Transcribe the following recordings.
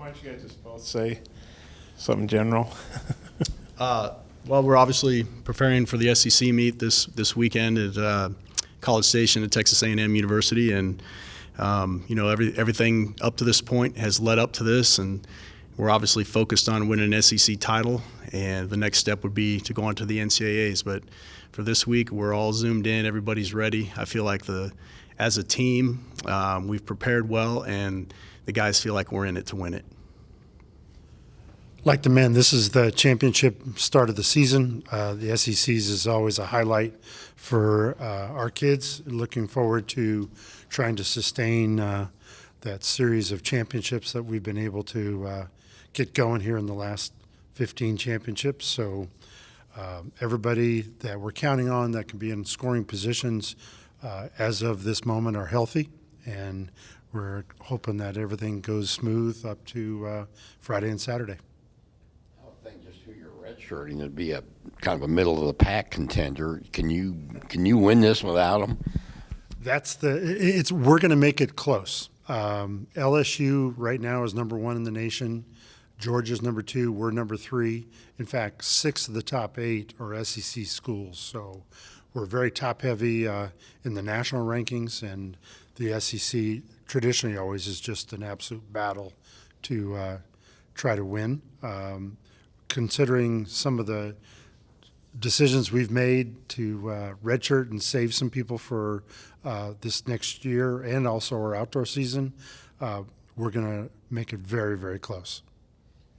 why don't you guys just both say something general? Well, we're obviously preparing for the SEC meet this weekend at College Station at Texas A&M University, and everything up to this point has led up to this, and we're obviously focused on winning an SEC title, and the next step would be to go on to the NCAAs. But for this week, we're all zoomed in. Everybody's ready. I feel like as a team, we've prepared well, and the guys feel like we're in it to win it. Like the men, this is the championship start of the season. The SECs is always a highlight for our kids. Looking forward to trying to sustain that series of championships that we've been able to get going here in the last 15 championships. So everybody that we're counting on that can be in scoring positions as of this moment are healthy, and we're hoping that everything goes smooth up to Friday and Saturday. Just who you're redshirting to be a kind of a middle of the pack contender. Can you win this without them? We're going to make it close. LSU right now is number 1 in the nation. Georgia's number 2. We're number 3. In fact, 6 of the top 8 are SEC schools. So we're very top heavy in the national rankings, and the SEC traditionally always is just an absolute battle to try to win. Considering some of the decisions we've made to redshirt and save some people for this next year and also our outdoor season, we're going to make it very, very close.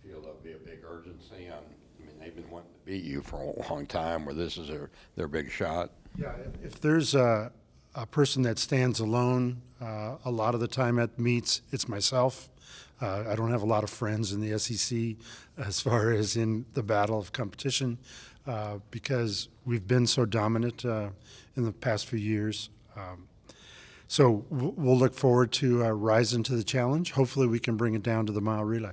Feel there'll be a big urgency. I mean, they've been wanting to beat you for a long time, where this is their big shot. Yeah, if there's a person that stands alone a lot of the time at meets, it's myself. I don't have a lot of friends in the SEC as far as in the battle of competition because we've been so dominant in the past few years. So we'll look forward to rising to the challenge. Hopefully we can bring it down to the mile relay.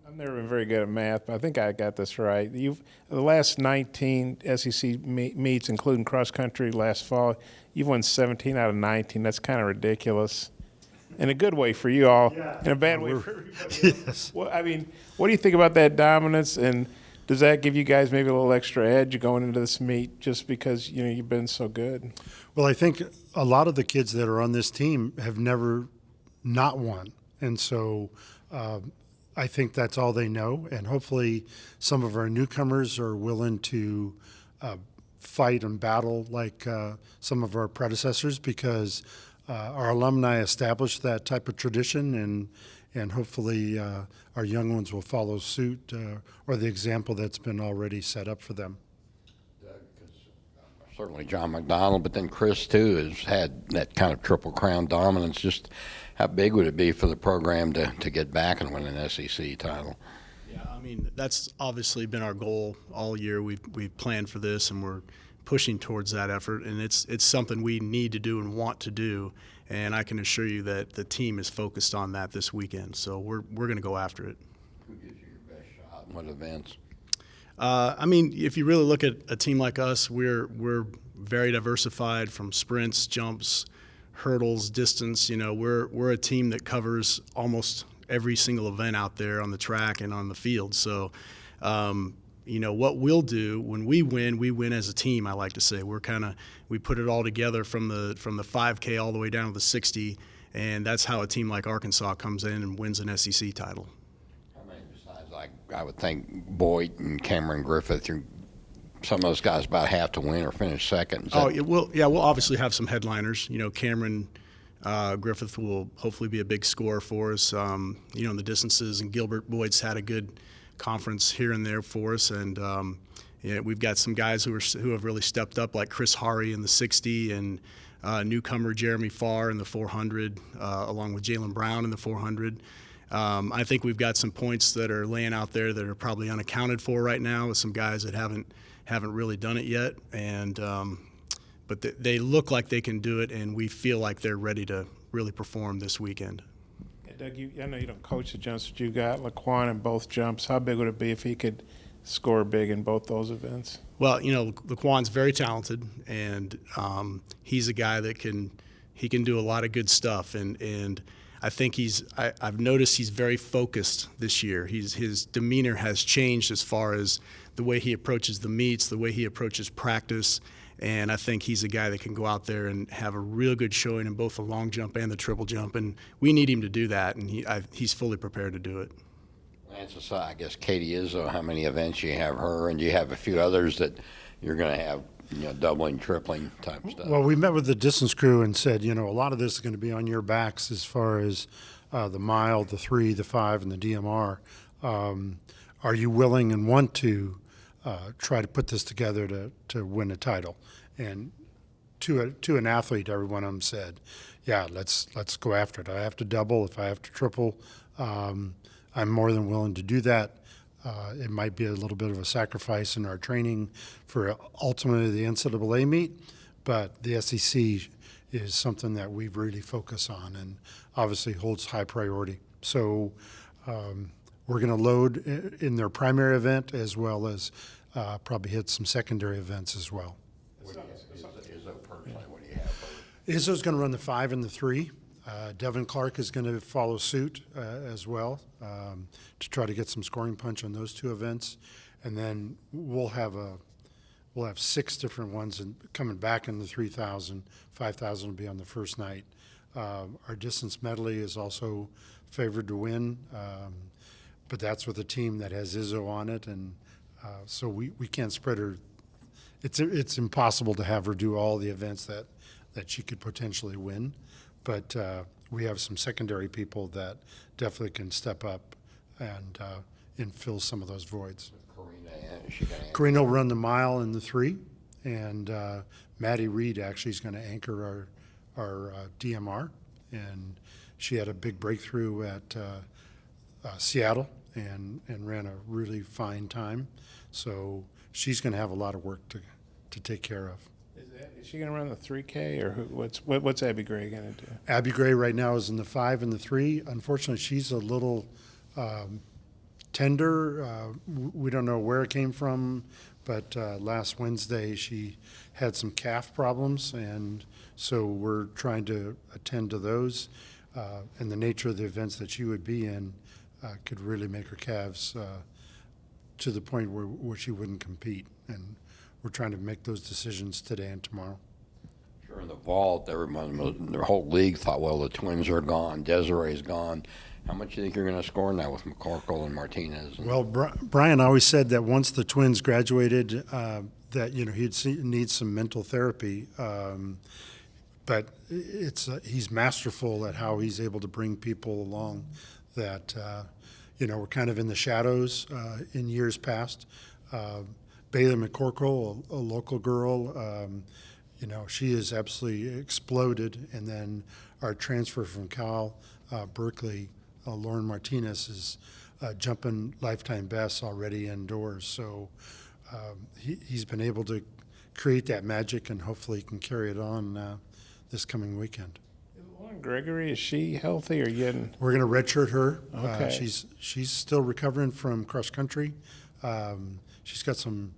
I've never been very good at math, but I think I got this right. The last 19 SEC meets, including cross country last fall, you've won 17 out of 19. That's kind of ridiculous. In a good way for you all, in a bad way for everybody else. Yes. Well, I mean, what do you think about that dominance, and does that give you guys maybe a little extra edge going into this meet just because, you've been so good? Well, I think a lot of the kids that are on this team have never not won. And so I think that's all they know. And hopefully some of our newcomers are willing to fight and battle like some of our predecessors, because our alumni established that type of tradition, and hopefully our young ones will follow suit or the example that's been already set up for them. Certainly John McDonald, but then Chris too has had that kind of Triple Crown dominance. Just how big would it be for the program to get back and win an SEC title? Yeah, I mean, that's obviously been our goal all year. We've planned for this, and we're pushing towards that effort, and it's something we need to do and want to do, and I can assure you that the team is focused on that this weekend, so we're going to go after it. Who gives you your best shot and what events? I mean, if you really look at a team like us, we're very diversified, from sprints, jumps, hurdles, distance. We're a team that covers almost every single event out there on the track and on the field. So what we'll do when we win as a team. I like to say we put it all together from the 5K all the way down to the 60, and that's how a team like Arkansas comes in and wins an SEC title. How many besides, I would think Boyd and Cameron Griffith, some of those guys about have to win or finish second? We'll obviously have some headliners. Cameron Griffith will hopefully be a big scorer for us. In the distances, and Gilbert Boyd's had a good conference here and there for us, and we've got some guys who have really stepped up, like Chris Hari in the 60, and newcomer Jeremy Farr in the 400, along with Jalen Brown in the 400. I think we've got some points that are laying out there that are probably unaccounted for right now, with some guys that haven't really done it yet, and but they look like they can do it, and we feel like they're ready to really perform this weekend. Doug, I know you don't coach the jumps, but you got Laquan in both jumps. How big would it be if he could score big in both those events? Well, Laquan's very talented, and he's a guy that can do a lot of good stuff. And I think I've noticed he's very focused this year. His demeanor has changed as far as the way he approaches the meets, the way he approaches practice. And I think he's a guy that can go out there and have a real good showing in both the long jump and the triple jump. And we need him to do that, and he's fully prepared to do it. Lance aside, I guess Katie Izzo, how many events you have her, and you have a few others that you're going to have, doubling, tripling type stuff. Well, we met with the distance crew and said, a lot of this is going to be on your backs as far as the mile, the 3, the 5, and the DMR. Are you willing and want to try to put this together to win a title? And to an athlete, every one of them said, yeah, let's go after it. I have to double. If I have to triple, I'm more than willing to do that. It might be a little bit of a sacrifice in our training for ultimately the NCAA meet, but the SEC is something that we really focus on and obviously holds high priority. So we're going to load in their primary event as well as probably hit some secondary events as well. Izzo personally, what do you have? Izzo's going to run the 5 and the 3. Devin Clark is going to follow suit as well to try to get some scoring punch on those 2 events, and then we'll have 6 different ones coming back in the 3,000. 5,000 will be on the first night. Our distance medley is also favored to win, but that's with a team that has Izzo on it, and so we can't spread her. It's impossible to have her do all the events that she could potentially win. But we have some secondary people that definitely can step up and fill some of those voids. Karina will run the mile in the 3, and Maddie Reed actually is going to anchor our DMR, and she had a big breakthrough at Seattle and ran a really fine time. So she's going to have a lot of work to take care of. Is she going to run the 3K, or what's Abby Gray going to do? Abby Gray right now is in the 5 and the 3. Unfortunately, she's a little tender. We don't know where it came from, but last Wednesday she had some calf problems, and so we're trying to attend to those. And the nature of the events that she would be in could really make her calves to the point where she wouldn't compete. And we're trying to make those decisions today and tomorrow. Sure, in the vault, everyone, the whole league thought, well, the twins are gone, Desiree's gone. How much do you think you're going to score now with McCorkle and Martinez? Well, Brian always said that once the twins graduated, that he'd need some mental therapy. But he's masterful at how he's able to bring people along. That we're kind of in the shadows in years past. Bailey McCorkle, a local girl, she has absolutely exploded. And then our transfer from Cal Berkeley, Lauren Martinez, is jumping lifetime bests already indoors. So he's been able to create that magic, and hopefully he can carry it on this coming weekend. Lauren Gregory, is she healthy or getting? We're going to redshirt her. Okay. She's still recovering from cross country. She's got some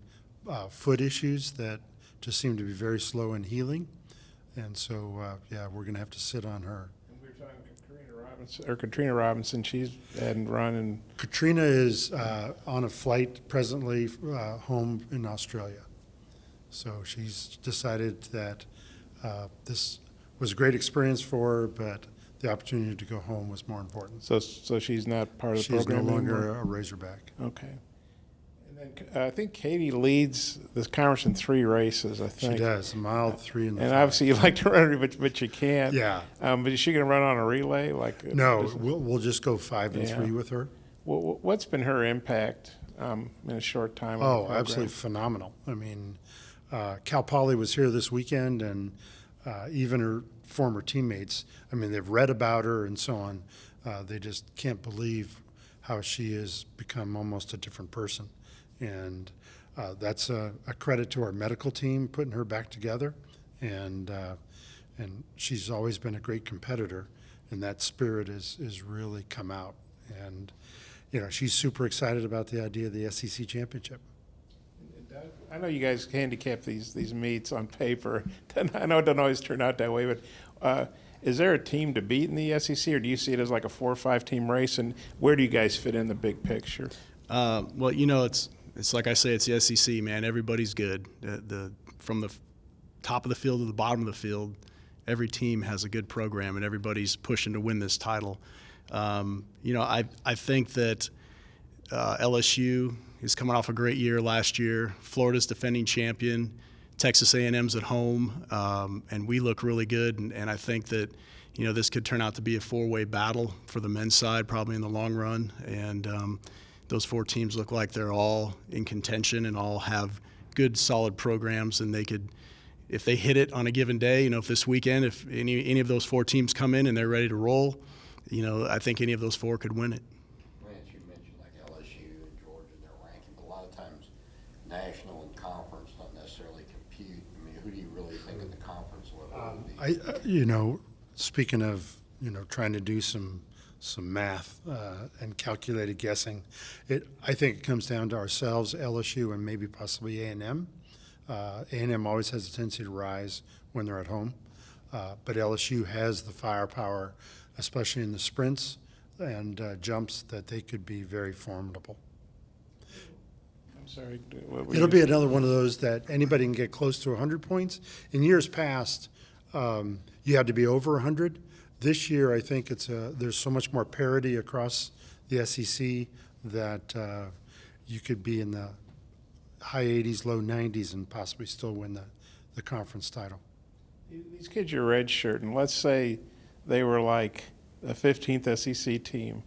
foot issues that just seem to be very slow in healing, and so we're going to have to sit on her. And we were talking to Katrina Robinson. She's hadn't run in. Katrina is on a flight presently home in Australia, so she's decided that this was a great experience for her, but the opportunity to go home was more important. So she's not part of the She's program no longer anymore? a Razorback. Okay. And then I think Katie leads this conference in 3 races, I think. She does, a mile, 3 and the And 5. obviously you like to run, but you can't. Yeah. But is she going to run on a relay? No, we'll just go 5 and Yeah. 3 with her. What's been her impact in a short time? on the Oh, program? absolutely phenomenal. I mean, Cal Poly was here this weekend, and even her former teammates, I mean, they've read about her and so on. They just can't believe how she has become almost a different person. And that's a credit to our medical team putting her back together. And she's always been a great competitor, and that spirit is really come out. And, she's super excited about the idea of the SEC championship. I know you guys handicap these meets on paper. I know it doesn't always turn out that way, but is there a team to beat in the SEC, or do you see it as like a 4 or 5 team race? And where do you guys fit in the big picture? Well, it's like I say, it's the SEC, man. Everybody's good. From the top of the field to the bottom of the field, every team has a good program, and everybody's pushing to win this title. I think that LSU is coming off a great year last year. Florida's defending champion. Texas A&M's at home, and we look really good. And I think that this could turn out to be a 4-way battle for the men's side, probably in the long run. And those 4 teams look like they're all in contention and all have good, solid programs. And they could, if they hit it on a given day, if this weekend, if any of those 4 teams come in and they're ready to roll, I think any of those 4 could win it. Lance, you mentioned like LSU and Georgia, their ranking. A lot of times, national and conference don't necessarily compute. I mean, who do you really think at the conference level would be? Speaking of trying to do some math and calculated guessing, I think it comes down to ourselves, LSU, and maybe possibly A&M. A&M always has a tendency to rise when they're at home, but LSU has the firepower, especially in the sprints and jumps, that they could be very formidable. I'm sorry. What were It'll you- be another one of those that anybody can get close to 100 points. In years past, you had to be over 100. This year, I think there's so much more parity across the SEC that you could be in the high 80s, low 90s, and possibly still win the conference title. These kids are redshirt, and let's say they were like a 15th SEC team,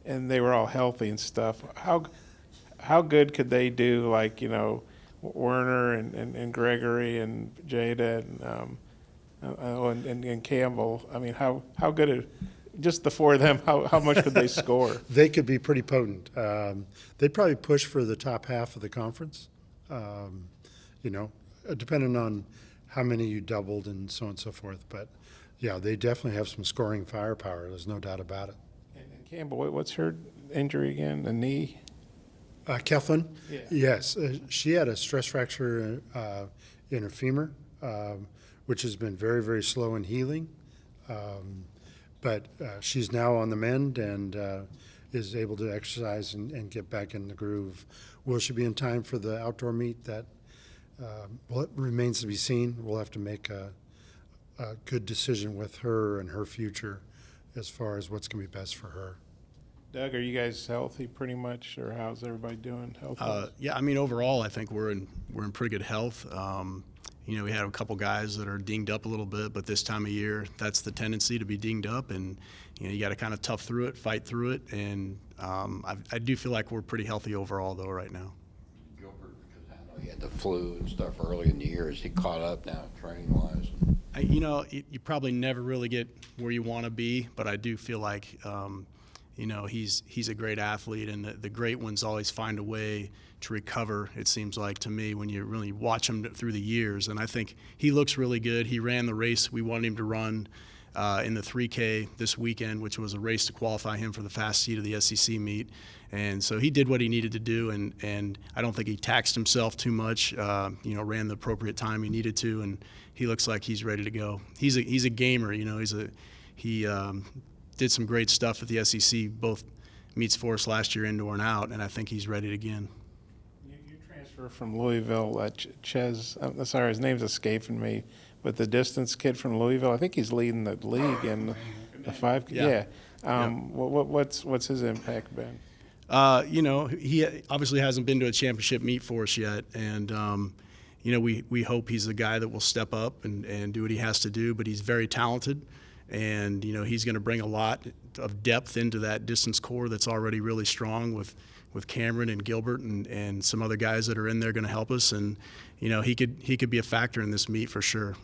and they were all healthy and stuff. How good could they do? Like Werner and Gregory and Jada and Campbell. I mean, how good? Just the 4 of them. How much could they score? They could be pretty potent. They'd probably push for the top half of the conference. Depending on how many you doubled and so on and so forth. But yeah, they definitely have some scoring firepower. There's no doubt about it. And Campbell, what's her injury again? A knee? Kathleen? Yeah. Yes. She had a stress fracture in her femur, which has been very, very slow in healing. But she's now on the mend and is able to exercise and get back in the groove. Will she be in time for the outdoor meet? That it remains to be seen. We'll have to make a good decision with her and her future as far as what's going to be best for her. Doug, are you guys healthy pretty much, or how's everybody doing health? Yeah, I mean, overall, I think we're in pretty good health. We had a couple guys that are dinged up a little bit, but this time of year, that's the tendency to be dinged up, and you got to kind of tough through it, fight through it, and I do feel like we're pretty healthy overall, though, right now. Gilbert, because I know he had the flu and stuff early in the year. Is he caught up now, training-wise? You probably never really get where you want to be, but I do feel like he's a great athlete, and the great ones always find a way to recover, it seems like to me, when you really watch him through the years. And I think he looks really good. He ran the race we wanted him to run in the 3K this weekend, which was a race to qualify him for the fast seat of the SEC meet. And so he did what he needed to do, and I don't think he taxed himself too much. Ran the appropriate time he needed to, and he looks like he's ready to go. He's a gamer. He did some great stuff at the SEC, both meets for us last year, indoor and out, and I think he's ready again. You transfer from Louisville, Ches. I'm sorry, his name's escaping me. But the distance kid from Louisville, I think he's leading the league in the 5K. Yeah. What's his impact been? He obviously hasn't been to a championship meet for us yet, and we hope he's the guy that will step up and do what he has to do. But he's very talented, and he's going to bring a lot of depth into that distance core that's already really strong with Cameron and Gilbert and some other guys that are in there going to help us. And he could be a factor in this meet for sure.